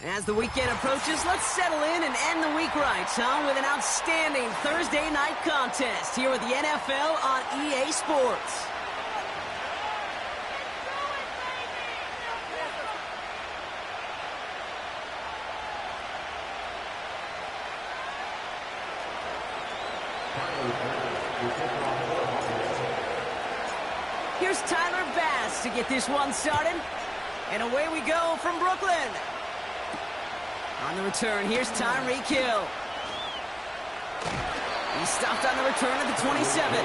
As the weekend approaches, let's settle in and end the week right, with an outstanding Thursday night contest here with the NFL on EA Sports. Here's Tyler Bass to get this one started. And away we go from Brooklyn. On the return, here's Tyreek Hill. He stopped on the return at the 27.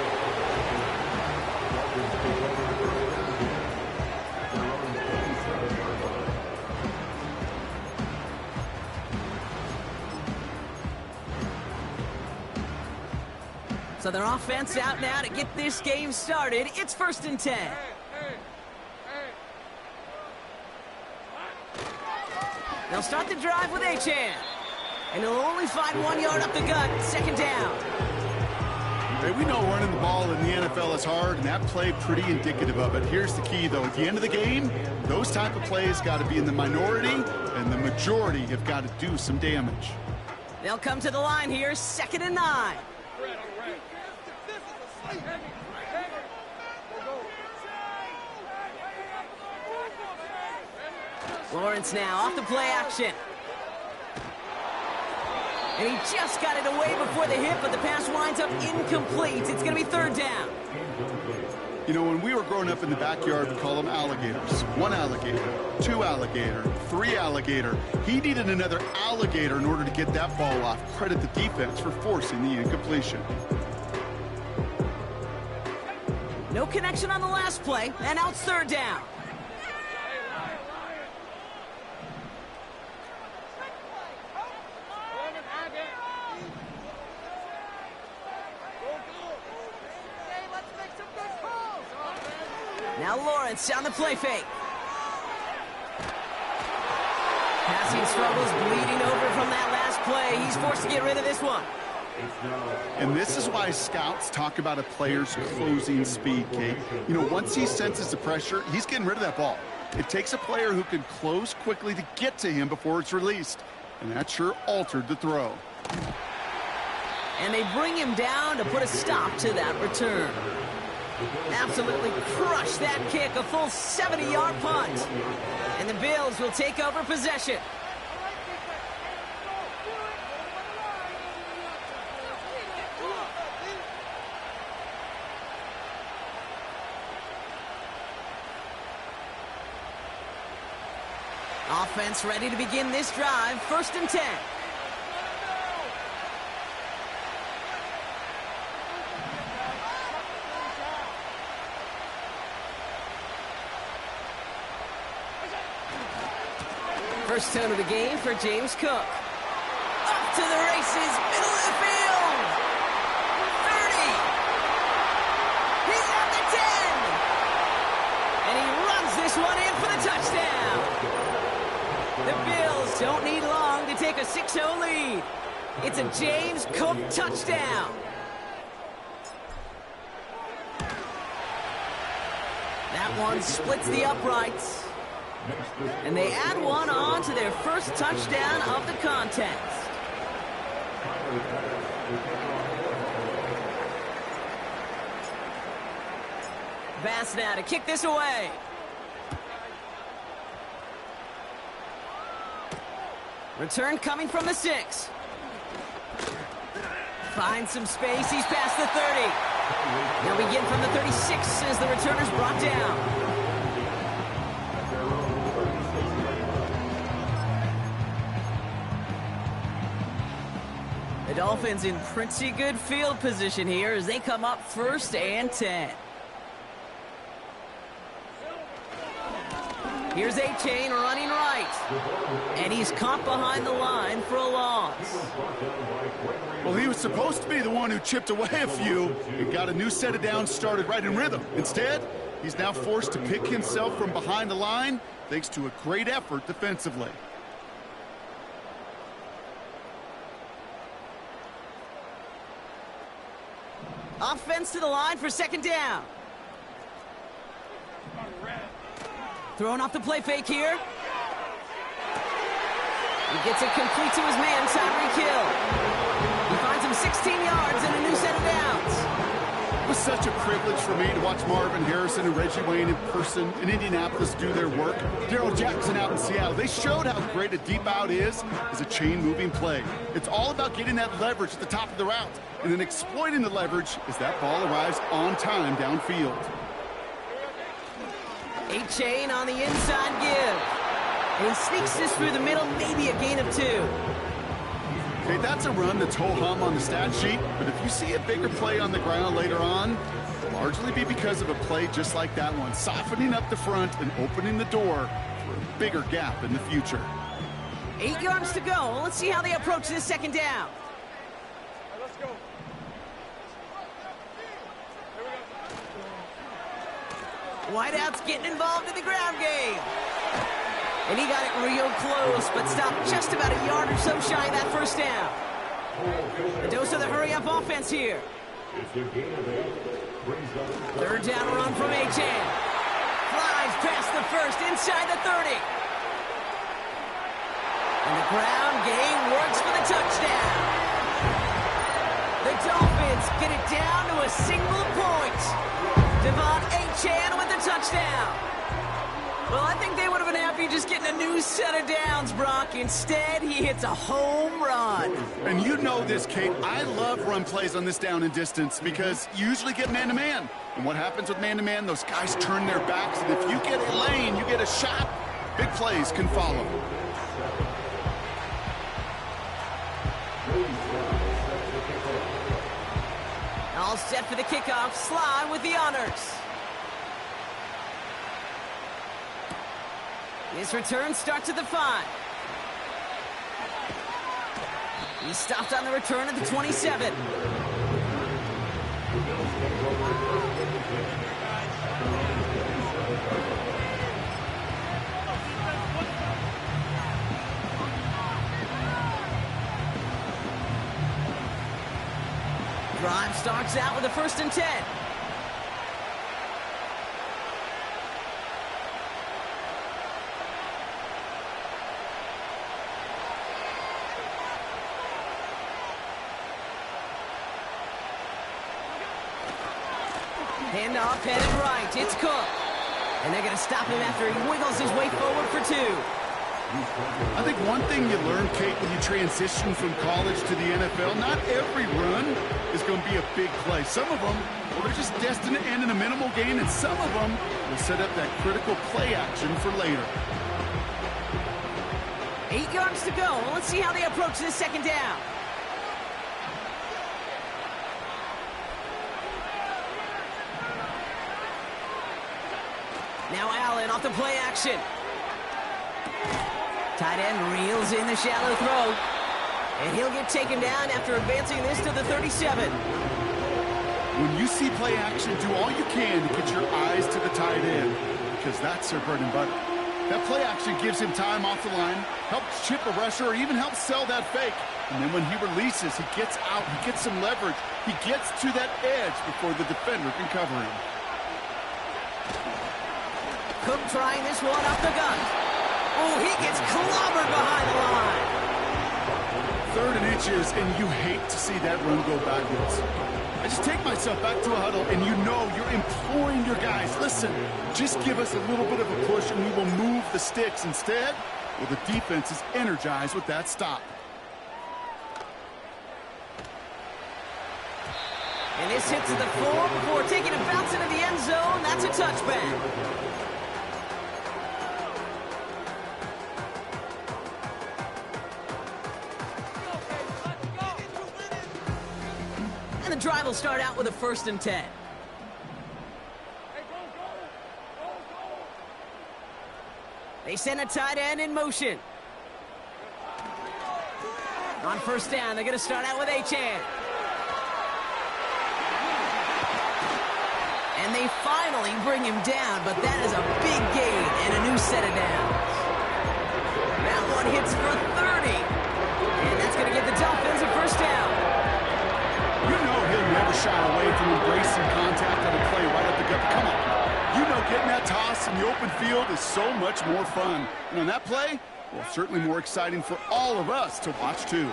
So their offense out now to get this game started. It's 1st and 10. They'll start the drive with Achane. And he'll only find 1 yard up the gut. 2nd down. Hey, we know running the ball in the NFL is hard, and that play pretty indicative of it. Here's the key, though. At the end of the game, those type of plays got to be in the minority, and the majority have got to do some damage. They'll come to the line here, 2nd and 9. Lawrence now off the play action. And he just got it away before the hit, but the pass winds up incomplete. It's going to be 3rd down. You know, when we were growing up in the backyard, we call them alligators. 1 alligator, 2 alligator, 3 alligator. He needed another alligator in order to get that ball off. Credit the defense for forcing the incompletion. No connection on the last play, and now it's 3rd down. Now Lawrence on the play fake. Passing struggles bleeding over from that last play. He's forced to get rid of this one. And this is why scouts talk about a player's closing speed, Kate. You know, once he senses the pressure, he's getting rid of that ball. It takes a player who can close quickly to get to him before it's released. And that sure altered the throw. And they bring him down to put a stop to that return. Absolutely crushed that kick, a full 70-yard punt. And the Bills will take over possession. Offense ready to begin this drive, 1st and 10. First tone of the game for James Cook. Up to the races, middle of the field. 30. He's at the 10. And he runs this one in for the touchdown. The Bills don't need long to take a 6-0 lead. It's a James Cook touchdown. That one splits the uprights. And they add one on to their first touchdown of the contest. Bass now to kick this away. Return coming from the 6. Finds some space. He's past the 30. Now begin from the 36 as the returner's brought down. The Dolphins in pretty good field position here as they come up 1st and 10. Here's Achane running right. And he's caught behind the line for a loss. Well, he was supposed to be the one who chipped away a few and got a new set of downs started right in rhythm. Instead, he's now forced to pick himself from behind the line thanks to a great effort defensively. Offense to the line for 2nd down. Throwing off the play fake here. He gets it complete to his man, Tyreek Hill. He finds him 16 yards and a new set of downs. It was such a privilege for me to watch Marvin Harrison and Reggie Wayne in person in Indianapolis do their work. Darrell Jackson out in Seattle. They showed how great a deep out is as a chain-moving play. It's all about getting that leverage at the top of the route and then exploiting the leverage as that ball arrives on time downfield. A-Chain on the inside give. And he sneaks this through the middle, maybe a gain of 2. Okay, that's a run that's ho-hum on the stat sheet, but if you see a bigger play on the ground later on, it'll largely be because of a play just like that one, softening up the front and opening the door for a bigger gap in the future. 8 yards to go. Let's see how they approach this second down. Let's go. Wideout's getting involved in the ground game. And he got it real close, but stopped just about a yard or so shy of that first down. A dose of the hurry-up offense here. Third down run from A-Chain. Flies past the first, inside the 30. And the ground game works for the touchdown. The Dolphins get it down to a single point. Devon A-Chain with the touchdown. Well, I think they would have been happy just getting a new set of downs, Brock. Instead, he hits a home run. And you know this, Kate. I love run plays on this down and distance because you usually get man-to-man. And what happens with man-to-man, those guys turn their backs, and if you get a lane, you get a shot, big plays can follow. All set for the kickoff. Sly with the honors. His return starts at the 5. He stopped on the return at the 27. Drive starts out with a 1st and 10. Handoff headed right. It's Cook. And they're going to stop him after he wiggles his way forward for 2. I think one thing you learn, Kate, when you transition from college to the NFL, not every run is going to be a big play. Some of them, well, they're just destined to end in a minimal gain, and some of them will set up that critical play action for later. 8 yards to go. Let's see how they approach this second down. Now Allen off the play action. Tight end reels in the shallow throw. And he'll get taken down after advancing this to the 37. When you see play action, do all you can to get your eyes to the tight end, because that's their bread and butter. That play action gives him time off the line, helps chip a rusher, or even helps sell that fake. And then when he releases, he gets out, he gets some leverage. He gets to that edge before the defender can cover him. Cook trying this one up the gut. Oh, he gets clobbered behind the line. 3rd and inches, and you hate to see that run go backwards. I just take myself back to a huddle, and you know you're imploring your guys, listen, just give us a little bit of a push, and we will move the sticks. Instead, well, the defense is energized with that stop. And this hits the 4 before taking a bounce into the end zone. That's a touchback. And the drive will start out with a 1st and 10. They send a tight end in motion. On 1st down, they're going to start out with A-Chain. And they finally bring him down, but that is a big gain and a new set of downs. That one hits for 30. And that's going to get the Dolphins a 1st down. You know he'll never shy away from embracing contact on a play right up the gut. Come on. You know getting that toss in the open field is so much more fun. And on that play, Well, certainly more exciting for all of us to watch, too.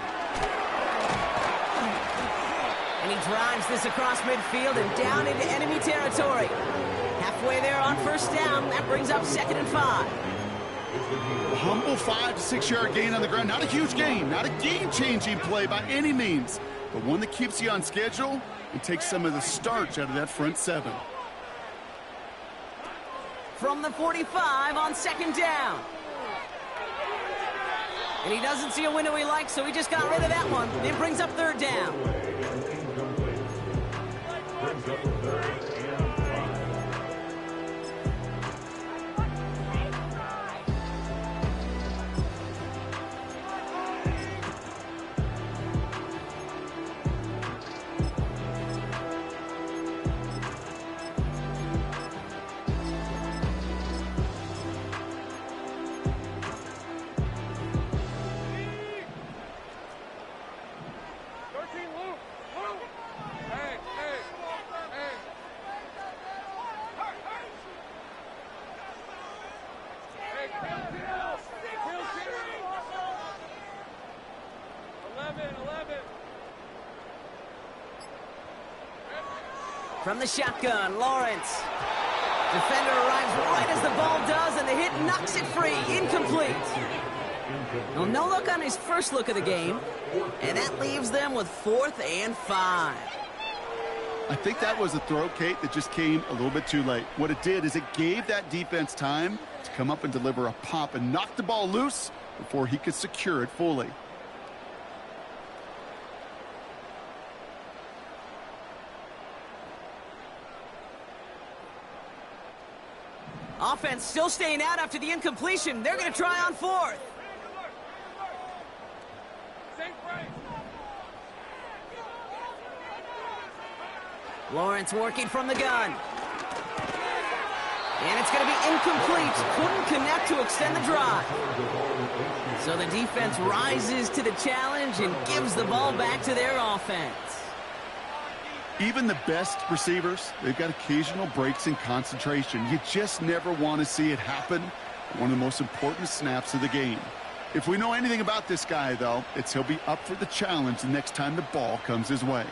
And he drives this across midfield and down into enemy territory. Halfway there on first down. That brings up 2nd and 5. A humble 5 to 6 yard gain on the ground. Not a huge gain, not a game-changing play by any means, but one that keeps you on schedule and takes some of the starch out of that front 7. From the 45 on 2nd down. And he doesn't see a window he likes, so he just got rid of that one. It brings up 3rd down. From the shotgun, Lawrence. Defender arrives right as the ball does, and the hit knocks it free. Incomplete. Well, no look on his first look of the game, and that leaves them with 4th and 5. I think that was a throw, Kate, that just came a little bit too late. What it did is it gave that defense time to come up and deliver a pop and knock the ball loose before he could secure it fully. Offense still staying out after the incompletion. They're going to try on 4th. Lawrence working from the gun. And it's going to be incomplete. Couldn't connect to extend the drive. So the defense rises to the challenge and gives the ball back to their offense. Even the best receivers, they've got occasional breaks in concentration. You just never want to see it happen. One of the most important snaps of the game. If we know anything about this guy, though, it's he'll be up for the challenge the next time the ball comes his way.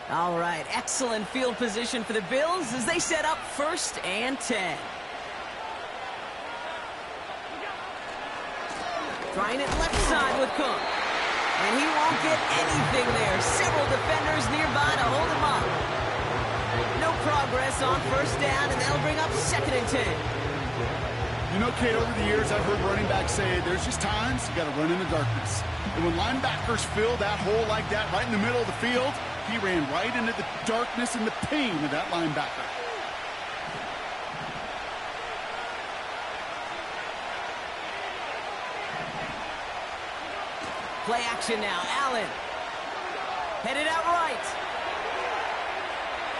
All right, excellent field position for the Bills as they set up 1st and 10. Trying it left side with Cook. And he won't get anything there. Several defenders nearby to hold him up. No progress on first down, and that'll bring up 2nd and 10. You know, Kate, over the years, I've heard running backs say there's just times you got to run in the darkness. And when linebackers fill that hole like that right in the middle of the field, he ran right into the darkness and the pain of that linebacker. Play action now. Allen. Headed out right.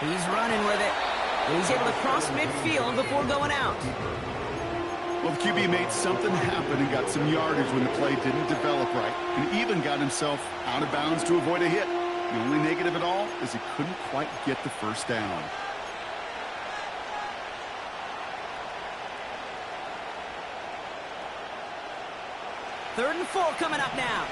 He's running with it. And he's able to cross midfield before going out. Well, the QB made something happen and got some yardage when the play didn't develop right. And even got himself out of bounds to avoid a hit. The only negative at all is he couldn't quite get the first down. Third and 4 coming up now.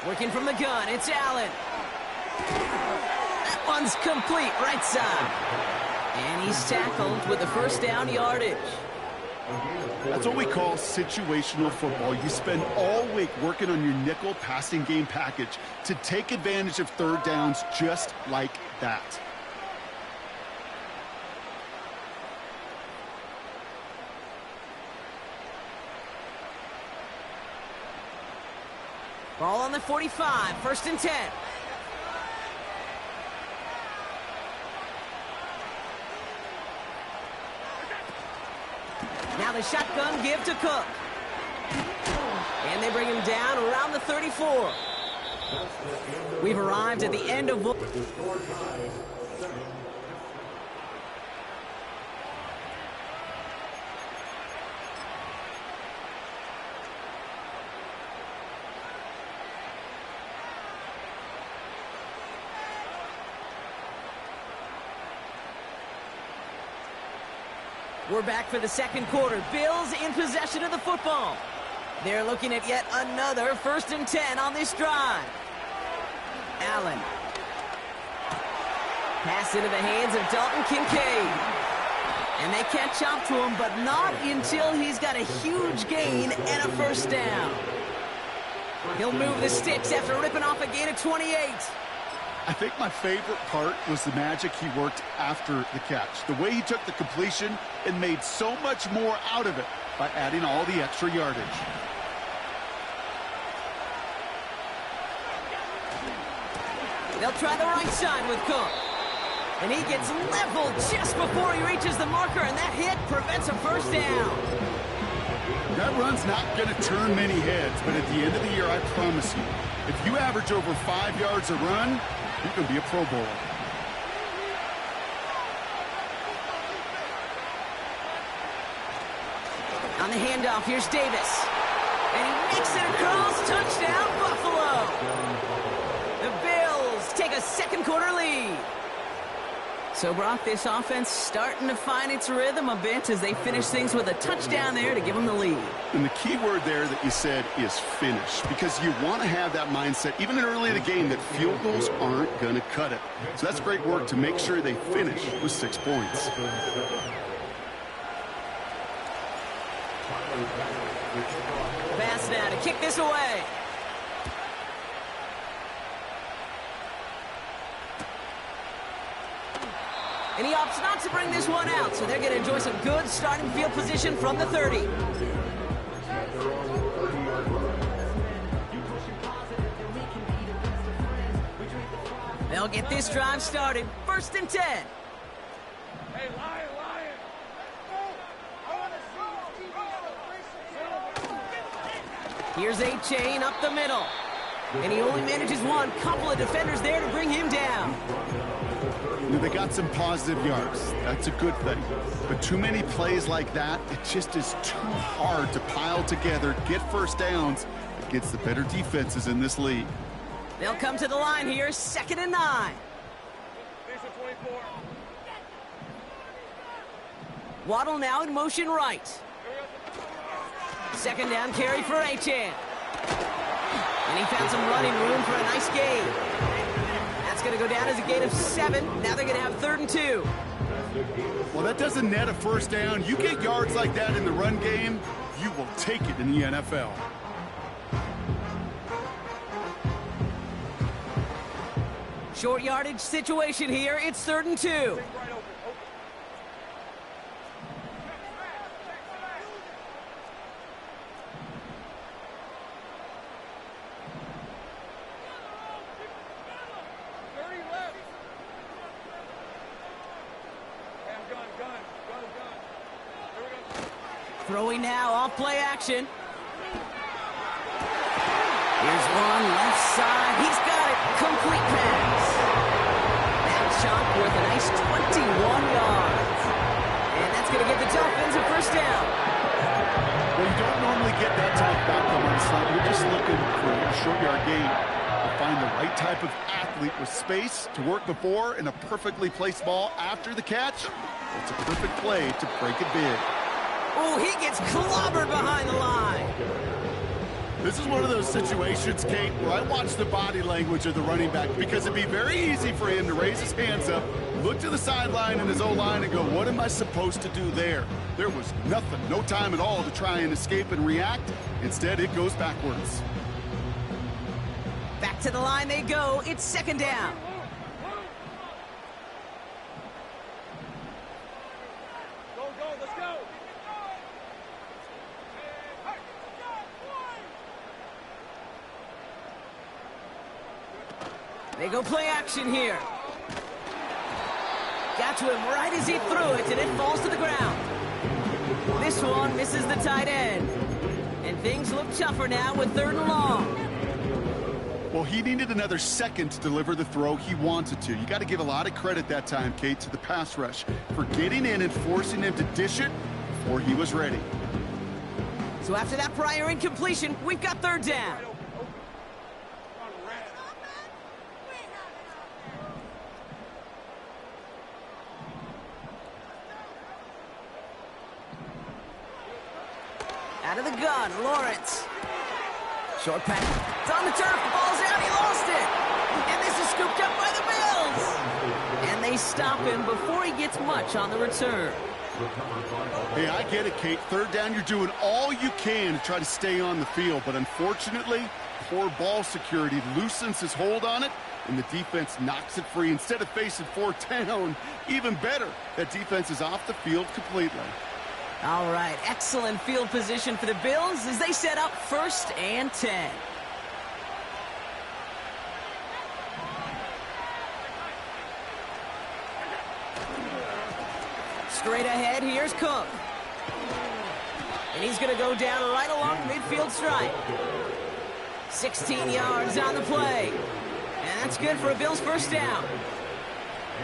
Working from the gun, it's Allen. That one's complete, right side. And he's tackled with the first down yardage. That's what we call situational football. You spend all week working on your nickel passing game package to take advantage of third downs just like that. Ball on the 45, 1st and 10. Now the shotgun give to Cook. And they bring him down around the 34. We've arrived at the end of... We're back for the second quarter. Bills in possession of the football. They're looking at yet another 1st and 10 on this drive. Allen. Pass into the hands of Dalton Kincaid. And they catch up to him, but not until he's got a huge gain and a 1st down. He'll move the sticks after ripping off a gain of 28. I think my favorite part was the magic he worked after the catch. The way he took the completion and made so much more out of it by adding all the extra yardage. They'll try the right side with Cook. And he gets leveled just before he reaches the marker, and that hit prevents a 1st down. That run's not going to turn many heads, but at the end of the year, I promise you, if you average over 5 yards a run, you can be a Pro Bowler. On the handoff, here's Davis. And he makes it across. Touchdown, Buffalo. The Bills take a second quarter lead. So, Brock, this offense starting to find its rhythm a bit as they finish things with a touchdown there to give them the lead. And the key word there that you said is finish, because you want to have that mindset, even in early in the game, that field goals aren't going to cut it. So that's great work to make sure they finish with 6 points. Pass now to kick this away. And he opts not to bring this one out, so they're going to enjoy some good starting field position from the 30. They'll get this drive started. 1st and 10. Hey, Lion, Lion. Here's A-Chain up the middle. And he only manages one. Couple of defenders there to bring him down. They got some positive yards. That's a good thing. But too many plays like that, it just is too hard to pile together, get 1st downs against the better defenses in this league. They'll come to the line here, 2nd and 9. These are 24. Waddle now in motion right. 2nd down carry for A-Chan. And he found some running room for a nice gain. That's going to go down as a gain of 7. Now they're going to have 3rd and 2. Well, that doesn't net a 1st down. You get yards like that in the run game, you will take it in the NFL. Short yardage situation here. It's 3rd and 2. Throwing now off play action. Here's one left side. He's got it. Complete pass. That chunk worth a nice 21 yards. And that's going to get the Dolphins a 1st down. Well, you don't normally get that type of outcome on the slot. You're just looking for a short yard gain. To find the right type of athlete with space to work before and a perfectly placed ball after the catch. It's a perfect play to break it big. Oh, he gets clobbered behind the line. This is one of those situations, Kate, where I watch the body language of the running back because it'd be very easy for him to raise his hands up, look to the sideline in his O-line and go, what am I supposed to do there? There was nothing, no time at all to try and escape and react. Instead, it goes backwards. Back to the line they go. It's 2nd down. Let's go. They go play action here. Got to him right as he threw it, and it falls to the ground. This one misses the tight end. And things look tougher now with 3rd and long. Well, he needed another second to deliver the throw he wanted to. You got to give a lot of credit that time, Kate, to the pass rush for getting in and forcing him to dish it before he was ready. So after that prior incompletion, we've got third down. Out of the gun, Lawrence. Short pass. It's on the turf. The ball's out. He lost it. And this is scooped up by the Bills. And they stop him before he gets much on the return. Hey, I get it, Kate. Third down, you're doing all you can to try to stay on the field. But unfortunately, poor ball security loosens his hold on it, and the defense knocks it free. Instead of facing fourth down, even better, that defense is off the field completely. All right, excellent field position for the Bills as they set up 1st and 10. Straight ahead, here's Cook. And he's going to go down right along midfield stripe. 16 yards on the play. And that's good for a Bills first down.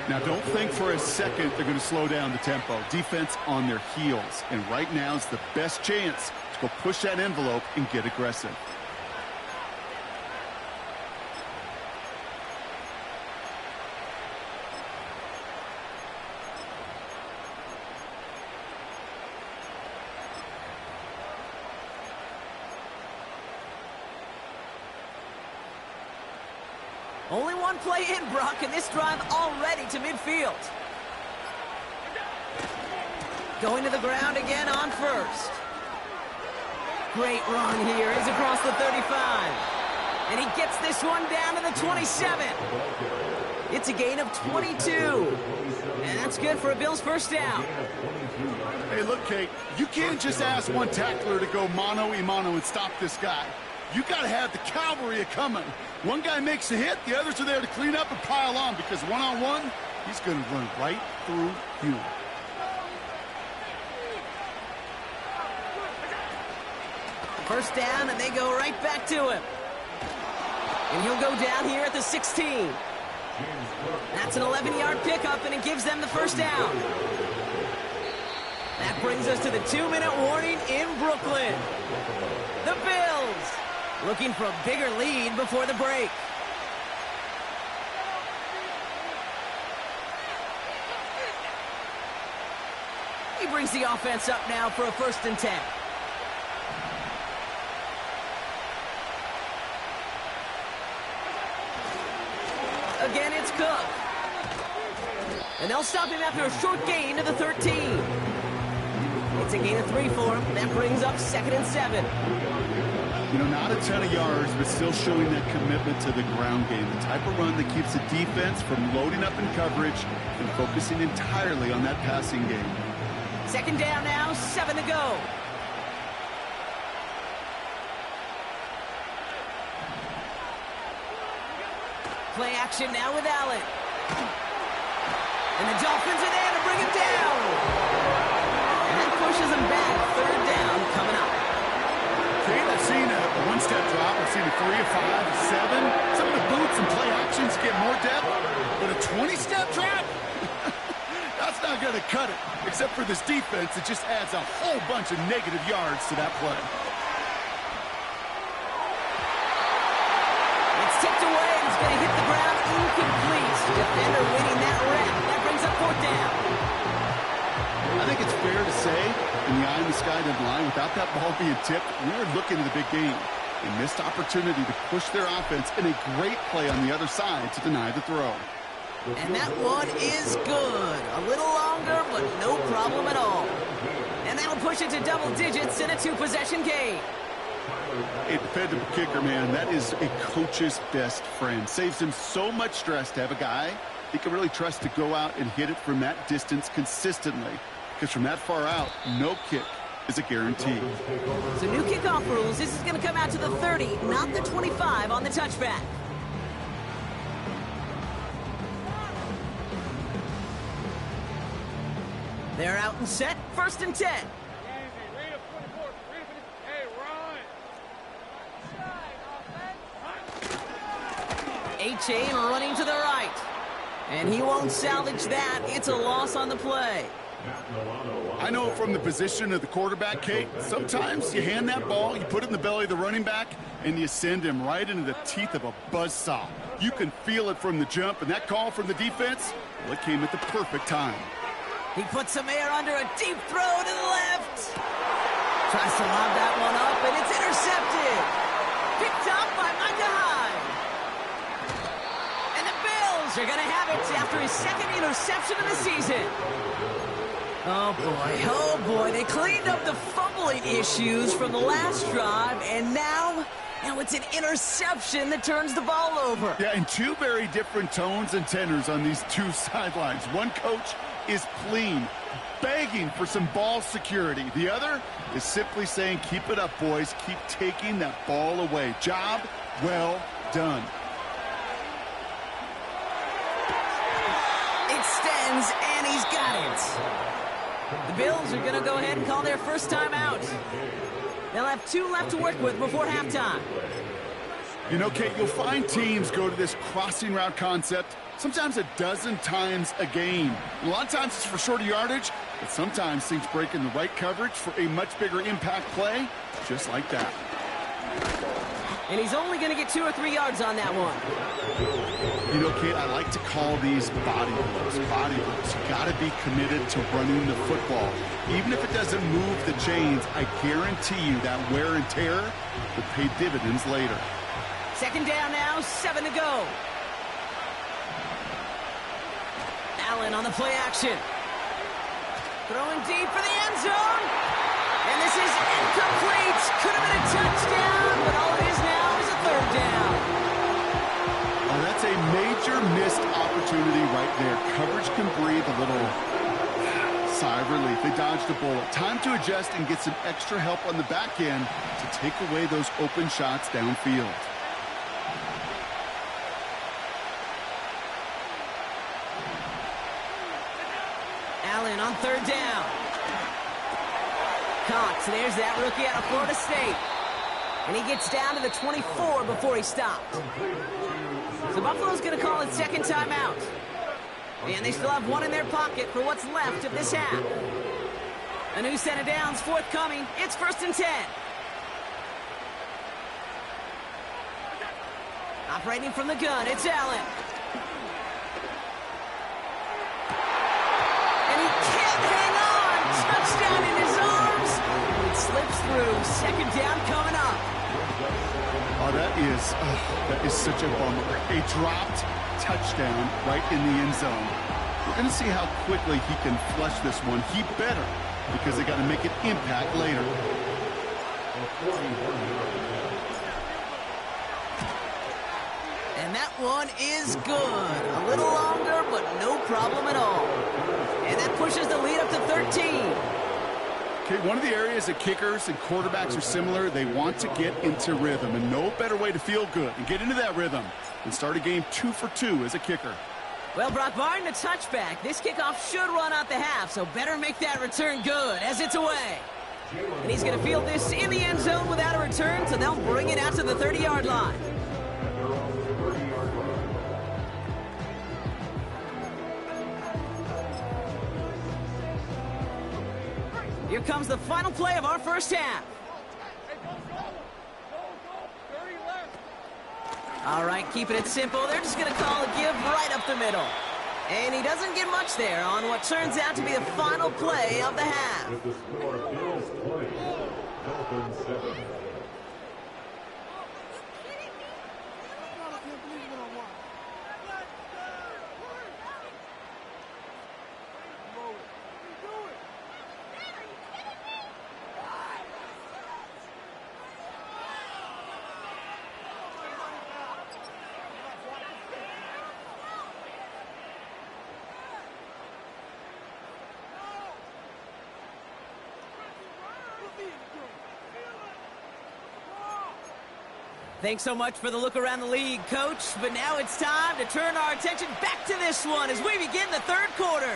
Now, don't think for a second they're going to slow down the tempo. Defense on their heels. And right now is the best chance to go push that envelope and get aggressive. Only one play in, Brock, and this drive already to midfield. Going to the ground again on 1st. Great run here. He's across the 35. And he gets this one down to the 27. It's a gain of 22. And that's good for a Bills first down. Hey, look, Kate, you can't just ask one tackler to go mano-a-mano and stop this guy. You got to have the cavalry coming. One guy makes a hit, the others are there to clean up and pile on, because one-on-one, he's going to run right through you. First down, and they go right back to him. And he'll go down here at the 16. That's an 11-yard pickup, and it gives them the first down. That brings us to the 2-minute warning in Brooklyn. The Bills looking for a bigger lead before the break. He brings the offense up now for a 1st and 10. Again, it's Cook. And they'll stop him after a short gain to the 13. It's a gain of 3 for him. That brings up 2nd and 7. You know, not a ton of yards, but still showing that commitment to the ground game. The type of run that keeps the defense from loading up in coverage and focusing entirely on that passing game. 2nd down now, 7 to go. Play action now with Allen. And the Dolphins are there to bring him down. And that pushes him back. 3rd down coming up. Kate, I've seen a one-step drop. I've seen a 3, a 5, a 7. Some of the boots and play actions get more depth. But a 20-step drop? That's not going to cut it. Except for this defense, it just adds a whole bunch of negative yards to that play. It's tipped away, and it's going to hit the ground incomplete. Defender winning that rep. That brings up 4th down. I think it's fair to say, in the eye in the sky line, without that ball being tipped, we were looking at a big game. A missed opportunity to push their offense, and a great play on the other side to deny the throw. And that one is good. A little longer, but no problem at all. And that'll push it to double digits in a 2-possession game. A dependable kicker, man, that is a coach's best friend. Saves him so much stress to have a guy he can really trust to go out and hit it from that distance consistently. Because from that far out, no kick is a guarantee. So new kickoff rules. This is going to come out to the 30, not the 25 on the touchback. They're out and set. 1st and 10. daisy chain running to the right. And he won't salvage that. It's a loss on the play. I know from the position of the quarterback, Kate, sometimes you hand that ball, you put it in the belly of the running back, and you send him right into the teeth of a buzzsaw. You can feel it from the jump, and that call from the defense, well, it came at the perfect time. He puts some air under a deep throw to the left. Tries to lob that one up, and it's intercepted. Picked up by Micah Hyde. And the Bills are going to have it after his second interception of the season. Oh boy, they cleaned up the fumbling issues from the last drive, and now it's an interception that turns the ball over. Yeah, and two very different tones and tenors on these two sidelines. One coach is pleading, begging for some ball security. The other is simply saying, keep it up, boys. Keep taking that ball away. Job well done. Extends, and he's got it. The Bills are going to go ahead and call their first timeout. They'll have 2 left to work with before halftime. You know, Kate, you'll find teams go to this crossing route concept sometimes a dozen times a game. And a lot of times it's for shorter yardage, but sometimes things break in the right coverage for a much bigger impact play, just like that. And he's only going to get 2 or 3 yards on that one. You know, Kate, I like to call these body blows. Body blows. You got to be committed to running the football. Even if it doesn't move the chains, I guarantee you that wear and tear will pay dividends later. Second down now, 7 to go. Allen on the play action. Throwing deep for the end zone. And this is incomplete. Could have been a touchdown, but all it is now is a third down. Oh, that's a major missed opportunity right there. Coverage can breathe a little sigh of relief. They dodged a bullet. Time to adjust and get some extra help on the back end to take away those open shots downfield. Allen on third down. Cox, there's that rookie out of Florida State. And he gets down to the 24 before he stopped. So Buffalo's going to call it second timeout. And they still have 1 in their pocket for what's left of this half. A new set of downs forthcoming. It's 1st and 10. Operating from the gun, it's Allen. And he can't hang on. Touchdown in his arms. It slips through. Second down coming up. Oh, that is such a bummer. A dropped touchdown right in the end zone. We're going to see how quickly he can flush this one. He better, because they got to make an impact later. And that one is good. A little longer, but no problem at all. And that pushes the lead up to 13. Okay, one of the areas that kickers and quarterbacks are similar, they want to get into rhythm, and no better way to feel good and get into that rhythm than start a game 2 for 2 as a kicker. Well, Brock, barring the touchback, this kickoff should run out the half, so better make that return good as it's away. And he's going to field this in the end zone without a return, so they'll bring it out to the 30-yard line. Here comes the final play of our first half. Hey, go. 30 left. All right, keeping it simple. They're just going to call a give right up the middle. And he doesn't get much there on what turns out to be the final play of the half. With the score, Bills 20, Dolphins 7. Thanks so much for the look around the league, Coach. But now it's time to turn our attention back to this one as we begin the third quarter.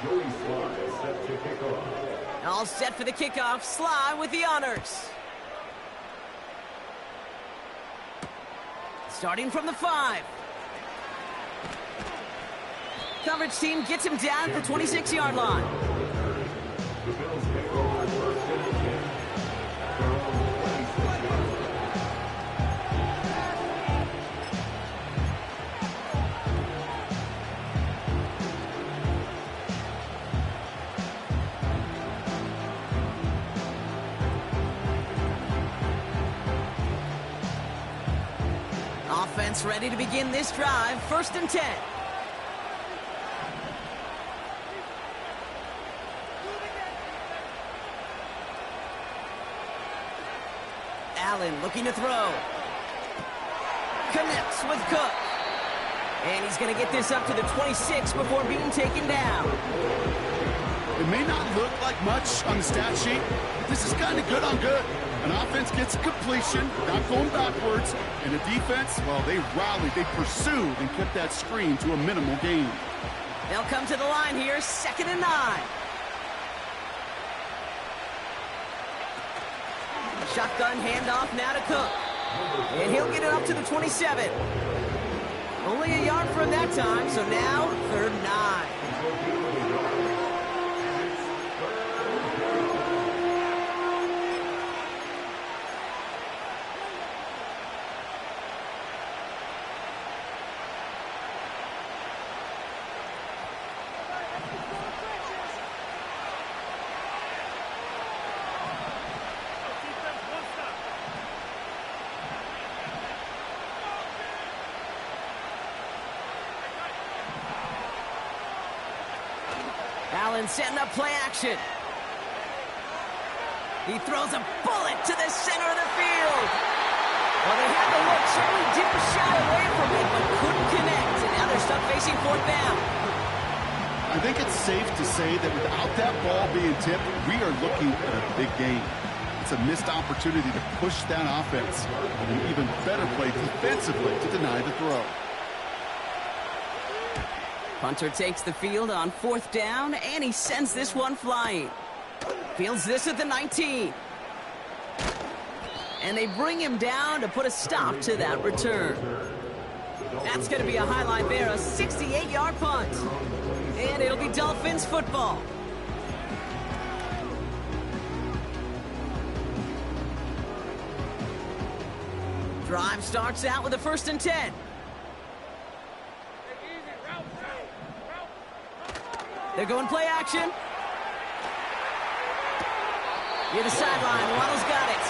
Joey Sly set to kick off. All set for the kickoff. Sly with the honors. Starting from the 5. Coverage team gets him down at the 26-yard line. The Bills take over first and 10. Offense ready to begin this drive. First and 10. Allen looking to throw. Connects with Cook. And he's going to get this up to the 26 before being taken down. It may not look like much on the stat sheet. This is kind of good on good. An offense gets a completion, not going backwards, and a defense, well, they rallied, they pursued, and kept that screen to a minimal gain. They'll come to the line here, 2nd and 9. Shotgun handoff now to Cook. And he'll get it up to the 27. Only a yard from that time, so now 3rd and 9. Allen setting up play action. He throws a bullet to the center of the field. Well, they had the look, certainly didn't shy away from it, but couldn't connect. And now they're stuck facing 4th down. I think it's safe to say that without that ball being tipped, we are looking at a big game. It's a missed opportunity to push that offense. An even better play defensively to deny the throw. Punter takes the field on 4th down, and he sends this one flying. Fields this at the 19. And they bring him down to put a stop to that return. That's going to be a highlight there, a 68-yard punt. And it'll be Dolphins football. Drive starts out with a 1st and 10. They're going play action. Near the sideline, Waddle's got it.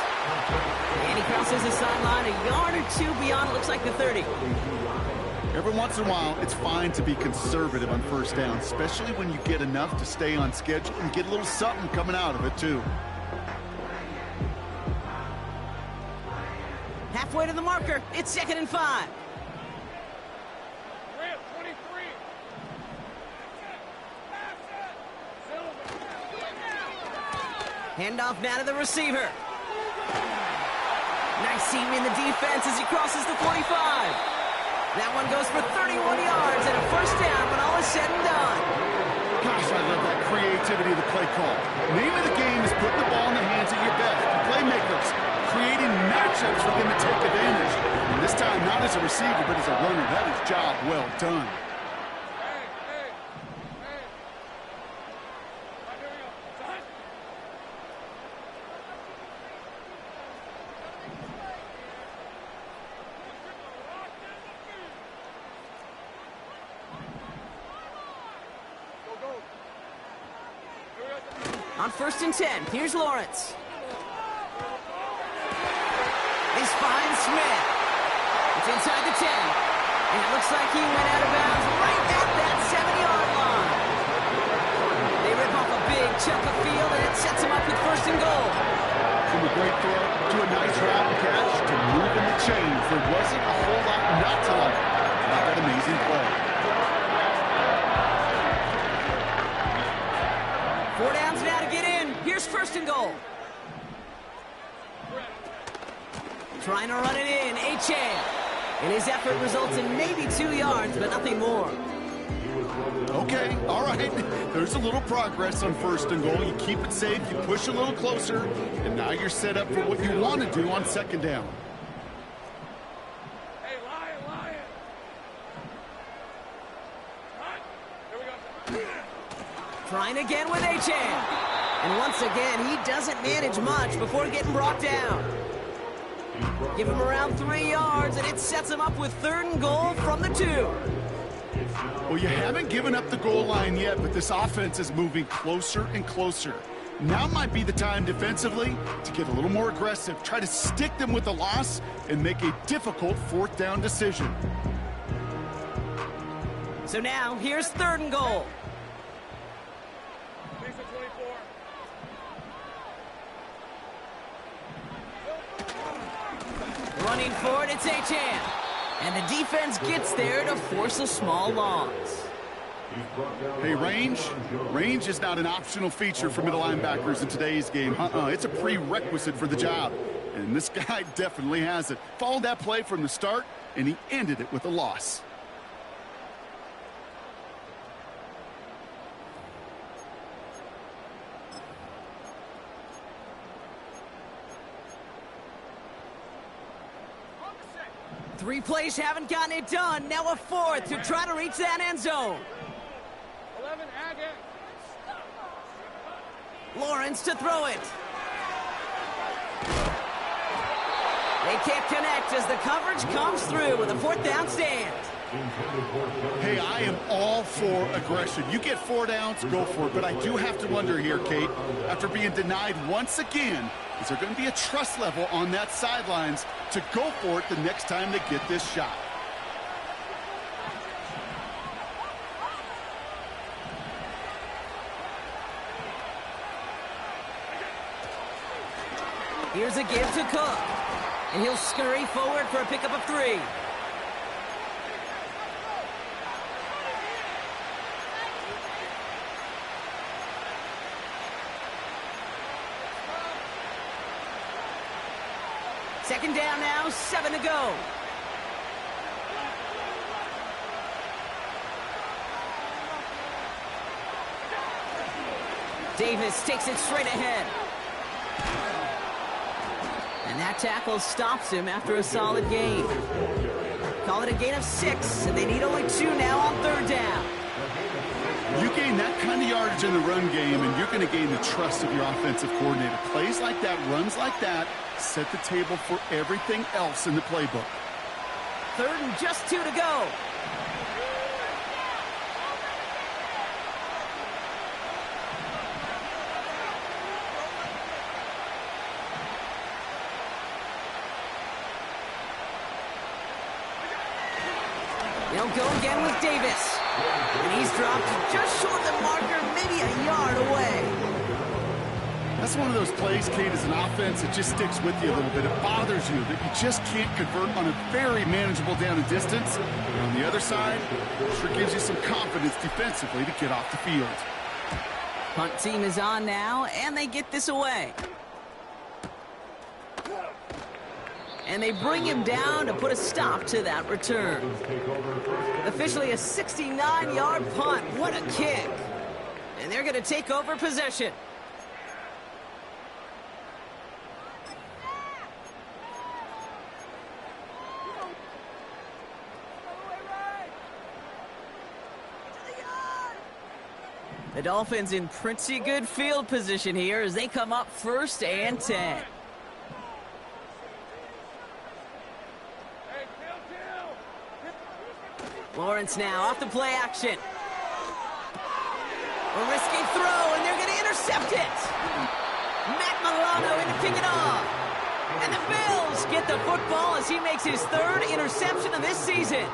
And he crosses the sideline a yard or 2 beyond, it looks like the 30. Every once in a while, it's fine to be conservative on 1st down, especially when you get enough to stay on schedule and get a little something coming out of it, too. Halfway to the marker, it's 2nd and 5. Handoff now to the receiver. Nice seam in the defense as he crosses the 45. That one goes for 31 yards and a 1st down when all is said and done. Gosh, I love that creativity of the play call. Name of the game is putting the ball in the hands of your best playmakers, creating matchups for them to take advantage. And this time, not as a receiver, but as a runner. That is job well done. On 1st and 10, here's Lawrence. He finds Smith. It's inside the 10. And it looks like he went out of bounds right at that 7-yard line. They rip off a big chunk of field, and it sets him up with 1st and goal. From a great throw to a nice route catch to moving the chains, there wasn't a whole lot not to like about that amazing play. 4 downs now to get in. Here's 1st and goal. Trying to run it in, H.A. And his effort results in maybe 2 yards, but nothing more. Okay, all right. There's a little progress on 1st and goal. You keep it safe, you push a little closer, and now you're set up for what you want to do on 2nd down. Hey, line. Trying again with Achane. And once again, he doesn't manage much before getting brought down. Give him around 3 yards, and it sets him up with 3rd and goal from the 2. Well, you haven't given up the goal line yet, but this offense is moving closer and closer. Now might be the time defensively to get a little more aggressive, try to stick them with the loss, and make a difficult 4th down decision. So now, here's 3rd and goal. Running for it, it's Achane. And the defense gets there to force a small loss. Hey, range is not an optional feature for middle linebackers in today's game. It's a prerequisite for the job. And this guy definitely has it. Followed that play from the start, and he ended it with a loss. Three plays haven't gotten it done. Now a 4th to try to reach that end zone. 11, Agate. Lawrence to throw it. They can't connect as the coverage comes through with a 4th down stand. Hey, I am all for aggression. You get 4 downs, go for it. But I do have to wonder here, Kate, after being denied once again, is there going to be a trust level on that sidelines to go for it the next time they get this shot? Here's a give to Cook. And he'll scurry forward for a pickup of 3. Second down now, 7 to go. Davis takes it straight ahead. And that tackle stops him after a solid gain. Call it a gain of 6, and they need only 2 now on 3rd down. You gain that kind of yardage in the run game, and you're going to gain the trust of your offensive coordinator. Plays like that, runs like that, set the table for everything else in the playbook. 3rd and just 2 to go. They'll go again with Davis. And he's dropped just short of the marker, maybe a yard away. That's one of those plays, Kate, as an offense that just sticks with you a little bit. It bothers you that you just can't convert on a very manageable down and distance. And on the other side, it sure gives you some confidence defensively to get off the field. Punt team is on now, and they get this away. And they bring him down to put a stop to that return. Officially a 69-yard punt. What a kick. And they're going to take over possession. The Dolphins in pretty good field position here as they come up 1st and 10. Lawrence now off the play action. A risky throw, and they're going to intercept it. Matt Milano in to pick it off. And the Bills get the football as he makes his 3rd interception of this season.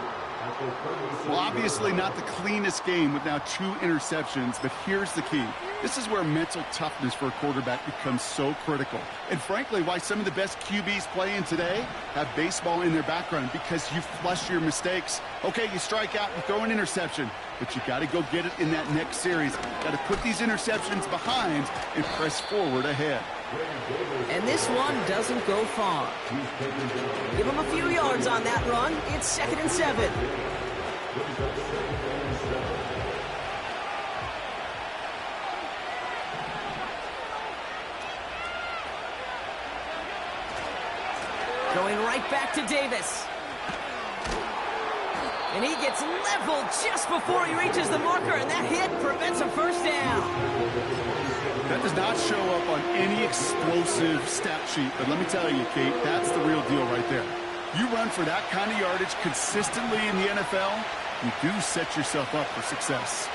Well, obviously not the cleanest game with now 2 interceptions, but here's the key. This is where mental toughness for a quarterback becomes so critical. And frankly, why some of the best QBs playing today have baseball in their background, because you flush your mistakes. Okay, you strike out, you throw an interception, but you got to go get it in that next series. Got to put these interceptions behind and press forward ahead. And this one doesn't go far. Give him a few yards on that run. It's 2nd and 7. Going right back to Davis. And he gets leveled just before he reaches the marker, and that hit prevents a first down. That does not show up on any explosive stat sheet, but let me tell you, Kate, that's the real deal right there. You run for that kind of yardage consistently in the NFL, you do set yourself up for success.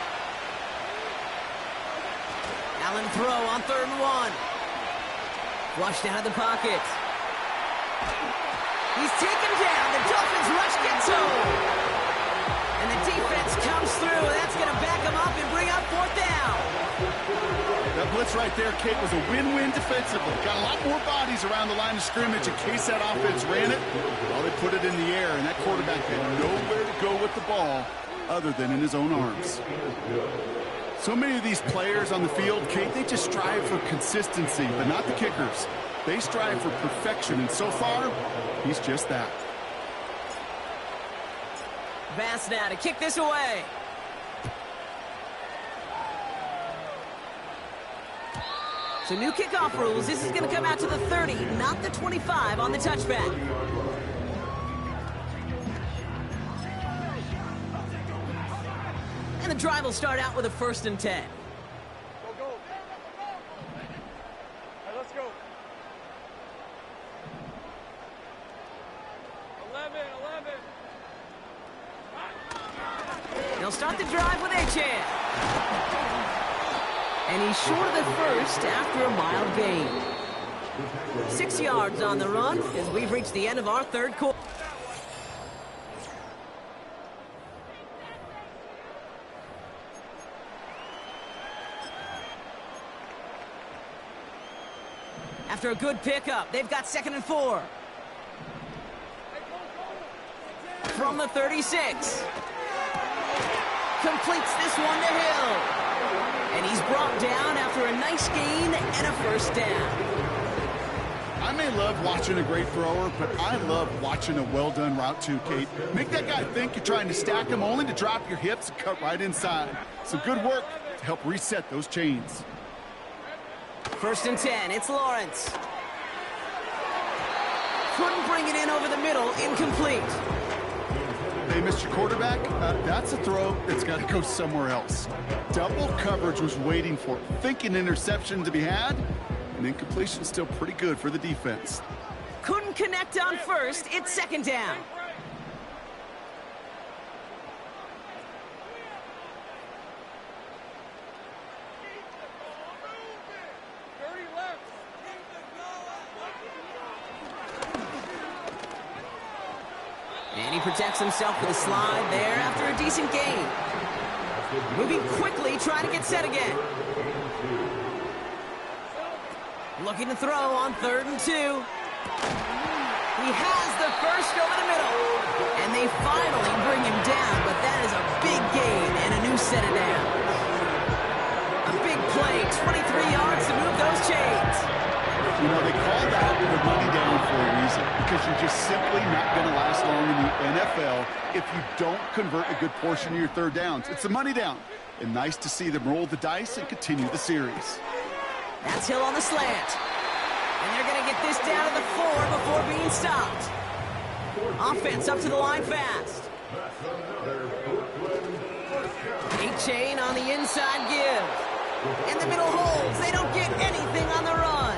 Allen throw on 3rd and 1. Flushed out of the pocket. He's taken down. The Dolphins rush gets home. And the defense comes through. That's going to back him up and bring up 4th down. That blitz right there, Kate, was a win-win defensively. Got a lot more bodies around the line of scrimmage in case that offense ran it. Well, they put it in the air, and that quarterback had nowhere to go with the ball other than in his own arms. So many of these players on the field, Kate, they just strive for consistency, but not the kickers. They strive for perfection, and so far, he's just that. Bass now to kick this away. So new kickoff rules. This is going to come out to the 30, not the 25 on the touchback. And the drive will start out with a 1st and 10. Go. All right, let's go. 11. They'll start the drive with Achan. And he's short of the first after a mild gain. 6 yards on the run as we've reached the end of our 3rd quarter. After a good pickup, they've got 2nd and 4. From the 36. Completes this one to Hill. And he's brought down after a nice gain and a 1st down. I may love watching a great thrower, but I love watching a well-done route too, Kate. Make that guy think you're trying to stack him only to drop your hips and cut right inside. Some good work to help reset those chains. 1st and 10, it's Lawrence. Couldn't bring it in over the middle, incomplete. Hey, Mr. Quarterback, that's a throw that's got to go somewhere else. Double coverage was waiting for it, thinking interception to be had, and incompletion still pretty good for the defense. Couldn't connect on 1st, it's 2nd down. And he protects himself with a slide there after a decent gain. Moving quickly, trying to get set again. Looking to throw on 3rd and 2. He has the first over the middle. And they finally bring him down, but that is a big gain and a new set of downs. A big play, 23 yards to move those chains. You know, they call that the money down for a reason, because you're just simply not going to last long in the NFL if you don't convert a good portion of your 3rd downs. It's the money down. And nice to see them roll the dice and continue the series. That's Hill on the slant. And they're going to get this down to the 4 before being stopped. Offense up to the line fast. Chain on the inside give. In the middle holds. They don't get anything on the run.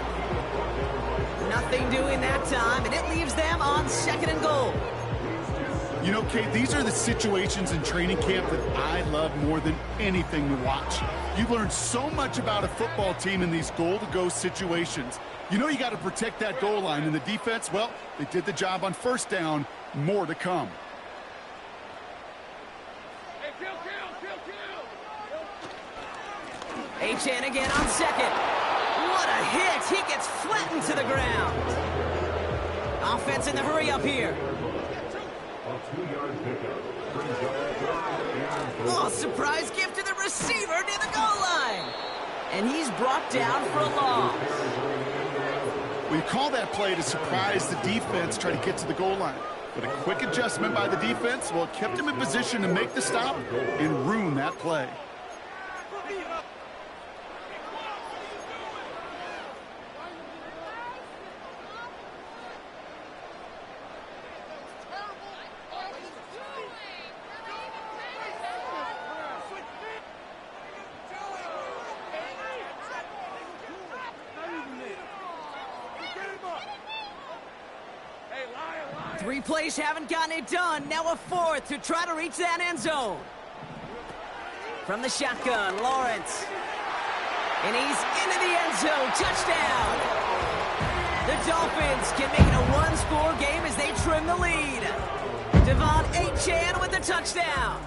Nothing doing that time, and it leaves them on 2nd and goal. You know, Kate, these are the situations in training camp that I love more than anything to watch. You learn so much about a football team in these goal-to-go situations. You know you got to protect that goal line, and the defense, well, they did the job on 1st down. More to come. Hey, kill. Achan again on 2nd. What a hit! He gets flattened to the ground. Offense in the hurry up here. Oh, surprise gift to the receiver near the goal line. And he's brought down for a loss. We call that play to surprise the defense, try to get to the goal line. But a quick adjustment by the defense, well, it kept him in position to make the stop and ruin that play. 3 plays haven't gotten it done. Now a 4th to try to reach that end zone. From the shotgun, Lawrence. And he's into the end zone. Touchdown. The Dolphins can make it a 1-score game as they trim the lead. Devon Achane with the touchdown.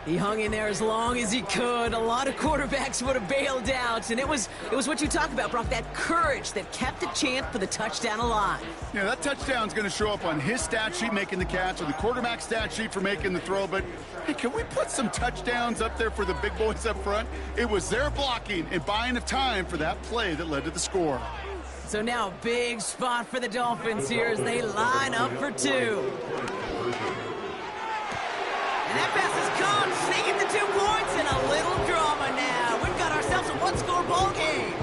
He hung in there as long as he could. A lot of quarterbacks would have bailed out. And it was what you talk about, Brock, that courage that kept the chance for the touchdown alive. Yeah, that touchdown's going to show up on his stat sheet making the catch or the quarterback's stat sheet for making the throw. But, hey, can we put some touchdowns up there for the big boys up front? It was their blocking and buying of time for that play that led to the score. So now a big spot for the Dolphins here as they line up for 2. And that pass is caught. They get the 2 points and a little drama now. We've got ourselves a 1-score ball game.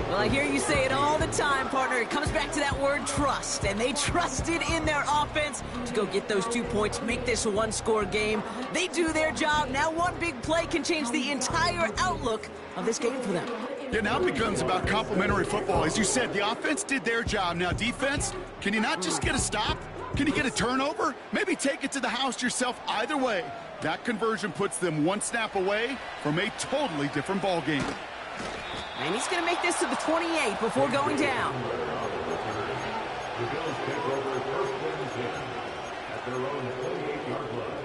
Well, I hear you say it all the time, partner. It comes back to that word trust. And they trusted in their offense to go get those 2 points, make this a 1-score game. They do their job. Now one big play can change the entire outlook of this game for them. Yeah, now it becomes about complementary football. As you said, the offense did their job. Now defense, can you not just get a stop? Can you get a turnover? Maybe take it to the house yourself. Either way, that conversion puts them 1 snap away from a totally different ball game. And he's going to make this to the 28 before going down. The Bills take over first and 10 at their own 28-yard line.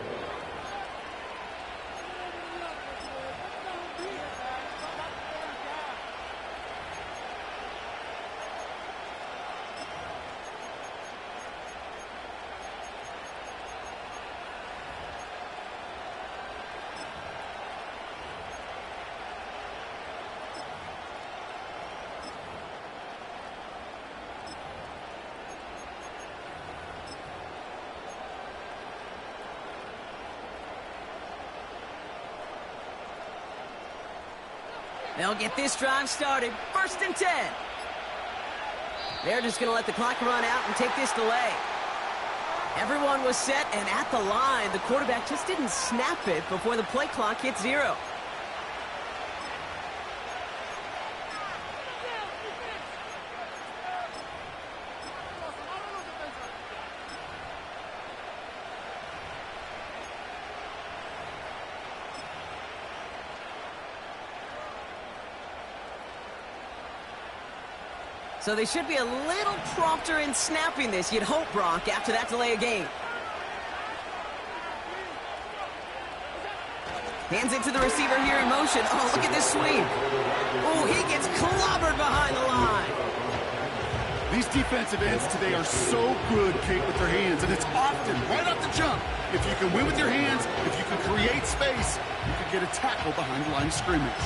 They'll get this drive started. 1st and 10. They're just going to let the clock run out and take this delay. Everyone was set and at the line. The quarterback just didn't snap it before the play clock hit 0. So they should be a little prompter in snapping this, you'd hope, Brock, after that delay of game. Hands it to the receiver here in motion. Oh, look at this sweep. Oh, he gets clobbered behind the line. These defensive ends today are so good, Kate, with their hands, and it's often right off the jump. If you can win with your hands, if you can create space, you can get a tackle behind the line of scrimmage.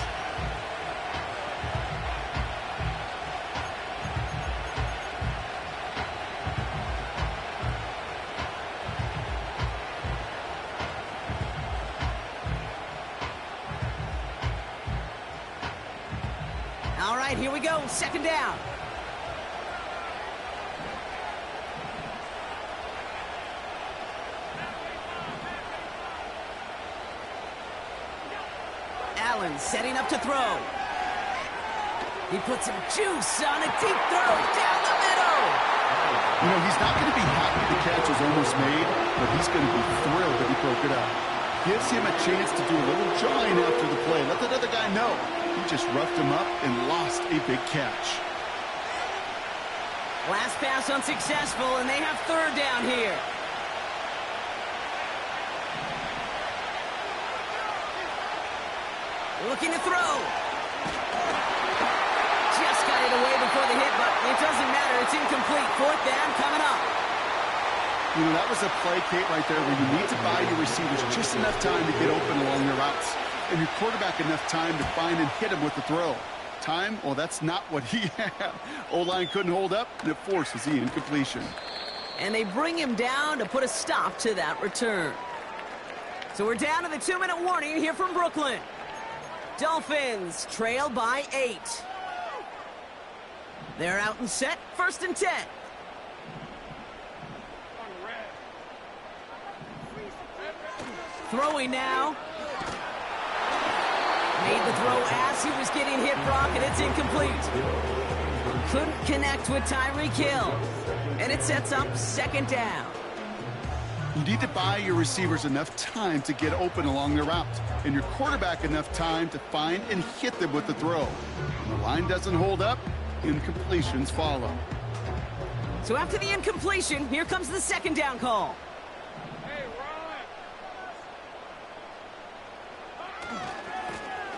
All right, here we go. 2nd down. Allen setting up to throw. He puts some juice on a deep throw down the middle. You know, he's not going to be happy the catch was almost made, but he's going to be thrilled that he broke it up. Gives him a chance to do a little jawing after the play. Let that other guy know. He just roughed him up and lost a big catch. Last pass unsuccessful, and they have 3rd down here. Looking to throw. Just got it away before the hit, but it doesn't matter. It's incomplete. 4th down coming up. You know, that was a play, Kate, right there where you need to buy your receivers just enough time to get open along their routes. And your quarterback enough time to find and hit him with the throw. Time? Well, that's not what he had. O-line couldn't hold up, and it forces the incompletion. And they bring him down to put a stop to that return. So we're down to the 2-minute warning here from Brooklyn. Dolphins trail by 8. They're out and set. 1st and 10. Throwing now. Made the throw as he was getting hit, Brock, and it's incomplete. couldn't connect with Tyreek Hill. And it sets up second down. You need to buy your receivers enough time to get open along their route, and your quarterback enough time to find and hit them with the throw. When the line doesn't hold up, incompletions follow. So after the incompletion, here comes the second down call.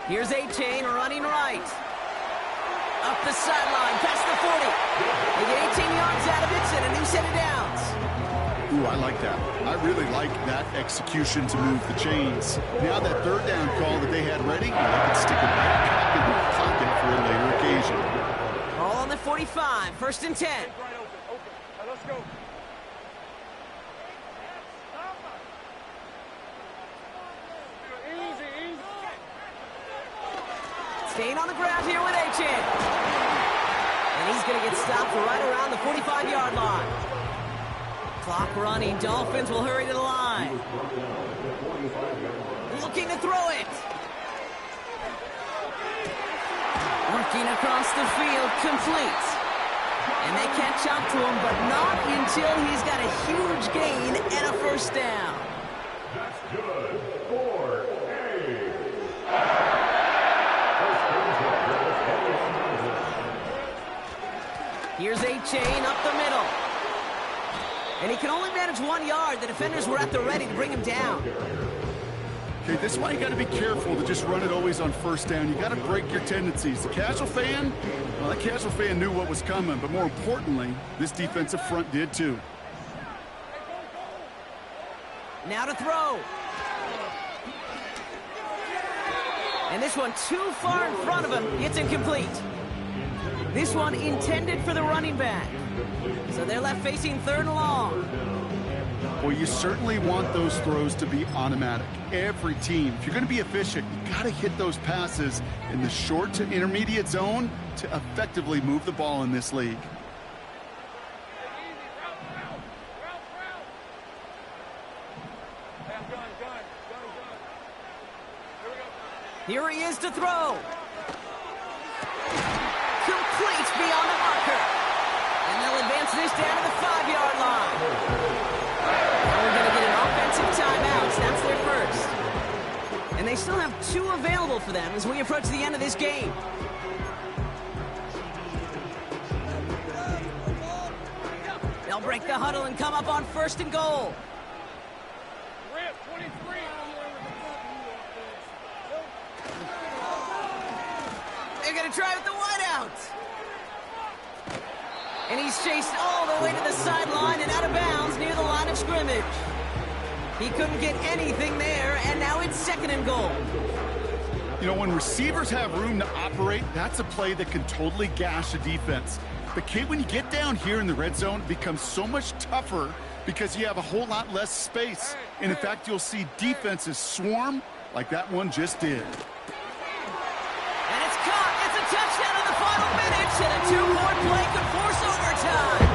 Here's A-Chain running right. Up the sideline, past the 40. They get 18 yards out of it and a new set of downs. Ooh, I like that. I really like that execution to move the chains. Now that third down call that they had ready, they can stick it right back in the pocket for a later occasion. All on the 45, first and 10. Right open. Now let's go. Easy. Staying on the ground here with A-Chain. And he's going to get stopped right around the 45-yard line. Clock running. Dolphins will hurry to the line. Looking to throw it. Working across the field, complete. And they catch up to him, but not until he's got a huge gain and a first down. That's good for Here's A-Chain up the middle. And he can only manage 1 yard. The defenders were at the ready to bring him down. Okay, this is why you got to be careful to just run it always on first down. You got to break your tendencies. The casual fan, well, that casual fan knew what was coming, but more importantly, this defensive front did too. Now to throw. And this one too far in front of him. It's incomplete. This one intended for the running back. So they're left facing third and long. Well, you certainly want those throws to be automatic. Every team, if you're going to be efficient, you got to hit those passes in the short to intermediate zone to effectively move the ball in this league. Here he is to throw. Complete beyond the marker. And they'll advance this down to the 5-yard line. Now we're going to get an offensive timeout. That's their first. And they still have 2 available for them as we approach the end of this game. They'll break the huddle and come up on first and goal. Rip, 23. They're going to try with the wideout. And he's chased all the way to the sideline and out of bounds near the line of scrimmage. He couldn't get anything there, and now it's second and goal. You know, when receivers have room to operate, that's a play that can totally gash a defense. But, Kate, when you get down here in the red zone, it becomes so much tougher because you have a whole lot less space. And, in fact, you'll see defenses swarm like that one just did. And it's caught. It's a touchdown in the final minutes, and a 2-point play could force overtime.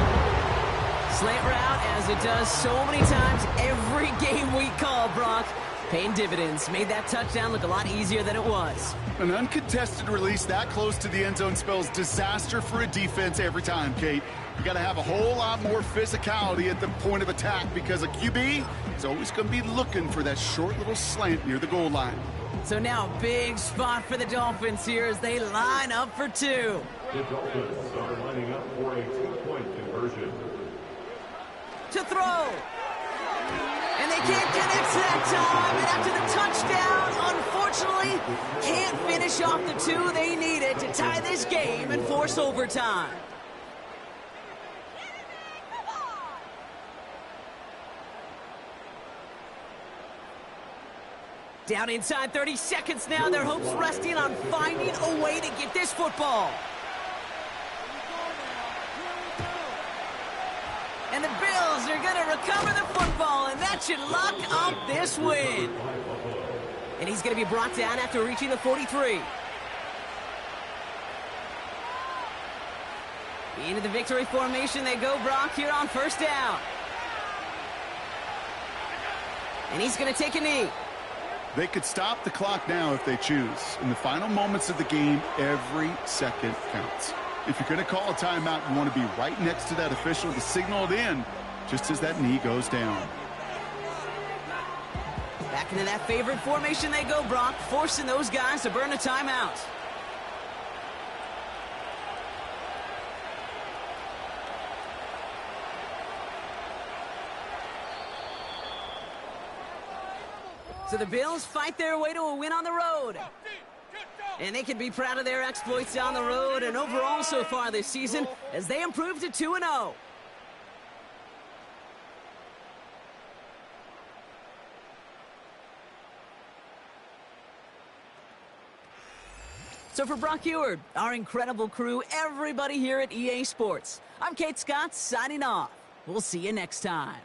Slant route, as it does so many times every game we call, Brock. Paying dividends. Made that touchdown look a lot easier than it was. An uncontested release that close to the end zone spells disaster for a defense every time, Kate. You got to have a whole lot more physicality at the point of attack because a QB is always going to be looking for that short little slant near the goal line. So now a big spot for the Dolphins here as they line up for 2. The Dolphins are lining up for a 2-point conversion. To throw. And they can't connect that time. And after the touchdown, unfortunately, can't finish off the 2 they needed to tie this game and force overtime. Down inside 30 seconds now. Their hopes resting on finding a way to get this football. And the Bills are going to recover the football, and that should lock up this win. And he's going to be brought down after reaching the 43. Into the victory formation they go, Brock, here on first down. And he's going to take a knee. They could stop the clock now if they choose. In the final moments of the game, every second counts. If you're going to call a timeout, you want to be right next to that official to signal it in just as that knee goes down. Back into that favorite formation they go, Brock, forcing those guys to burn a timeout. So the Bills fight their way to a win on the road. And they can be proud of their exploits down the road and overall so far this season as they improve to 2-0. So for Brock Eward, our incredible crew, everybody here at EA Sports, I'm Kate Scott signing off. We'll see you next time.